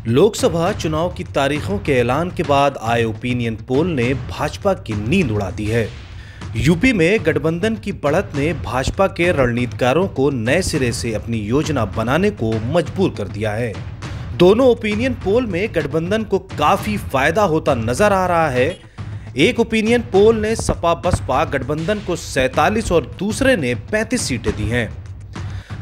लोकसभा चुनाव की तारीखों के ऐलान के बाद आए ओपिनियन पोल ने भाजपा की नींद उड़ा दी है। यूपी में गठबंधन की बढ़त ने भाजपा के रणनीतिकारों को नए सिरे से अपनी योजना बनाने को मजबूर कर दिया है। दोनों ओपिनियन पोल में गठबंधन को काफी फायदा होता नजर आ रहा है। एक ओपिनियन पोल ने सपा बसपा गठबंधन को 47 और दूसरे ने 35 सीटें दी हैं।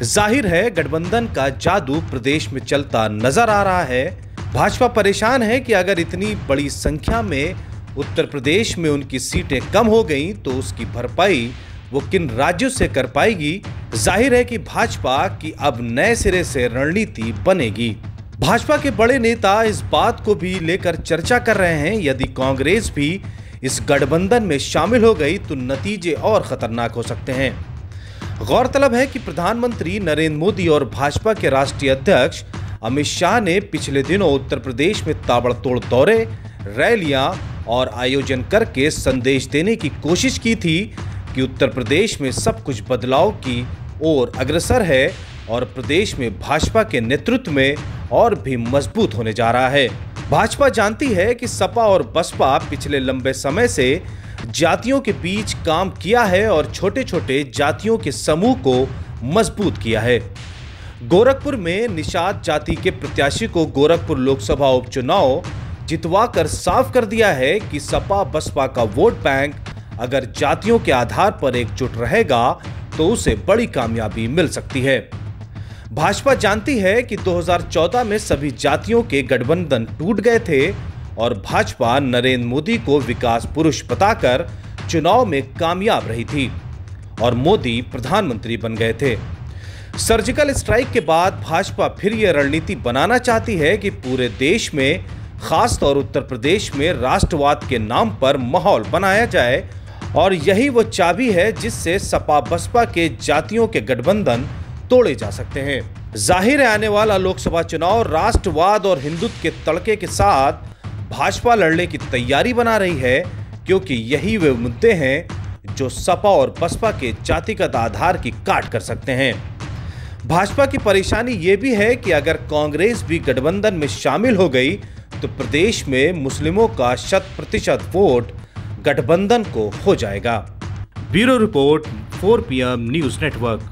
जाहिर है गठबंधन का जादू प्रदेश में चलता नजर आ रहा है। भाजपा परेशान है कि अगर इतनी बड़ी संख्या में उत्तर प्रदेश में उनकी सीटें कम हो गईं तो उसकी भरपाई वो किन राज्यों से कर पाएगी। जाहिर है कि भाजपा की अब नए सिरे से रणनीति बनेगी। भाजपा के बड़े नेता इस बात को भी लेकर चर्चा कर रहे हैं, यदि कांग्रेस भी इस गठबंधन में शामिल हो गई तो नतीजे और खतरनाक हो सकते हैं। गौरतलब है कि प्रधानमंत्री नरेंद्र मोदी और भाजपा के राष्ट्रीय अध्यक्ष अमित शाह ने पिछले दिनों उत्तर प्रदेश में ताबड़तोड़ दौरे, रैलियां और आयोजन करके संदेश देने की कोशिश की थी कि उत्तर प्रदेश में सब कुछ बदलाव की ओर अग्रसर है और प्रदेश में भाजपा के नेतृत्व में और भी मजबूत होने जा रहा है। भाजपा जानती है कि सपा और बसपा पिछले लंबे समय से जातियों के बीच काम किया है और छोटे छोटे जातियों के समूह को मजबूत किया है। गोरखपुर में निषाद जाति के प्रत्याशी को गोरखपुर लोकसभा उपचुनाव जितवाकर साफ कर दिया है कि सपा बसपा का वोट बैंक अगर जातियों के आधार पर एकजुट रहेगा तो उसे बड़ी कामयाबी मिल सकती है। भाजपा जानती है कि 2014 में सभी जातियों के गठबंधन टूट गए थे और भाजपा नरेंद्र मोदी को विकास पुरुष बताकर चुनाव में कामयाब रही थी और मोदी प्रधानमंत्री बन गए थे। सर्जिकल स्ट्राइक के बाद भाजपा फिर यह रणनीति बनाना चाहती है कि पूरे देश में, खासतौर उत्तर प्रदेश में राष्ट्रवाद के नाम पर माहौल बनाया जाए और यही वो चाबी है जिससे सपा बसपा के जातियों के गठबंधन तोड़े जा सकते हैं। जाहिर है आने वाला लोकसभा चुनाव राष्ट्रवाद और हिंदुत्व के तड़के के साथ भाजपा लड़ने की तैयारी बना रही है, क्योंकि यही वे मुद्दे हैं जो सपा और बसपा के जातिगत आधार की काट कर सकते हैं। भाजपा की परेशानी ये भी है कि अगर कांग्रेस भी गठबंधन में शामिल हो गई तो प्रदेश में मुस्लिमों का 100% वोट गठबंधन को हो जाएगा। Bureau report 4 PM news network.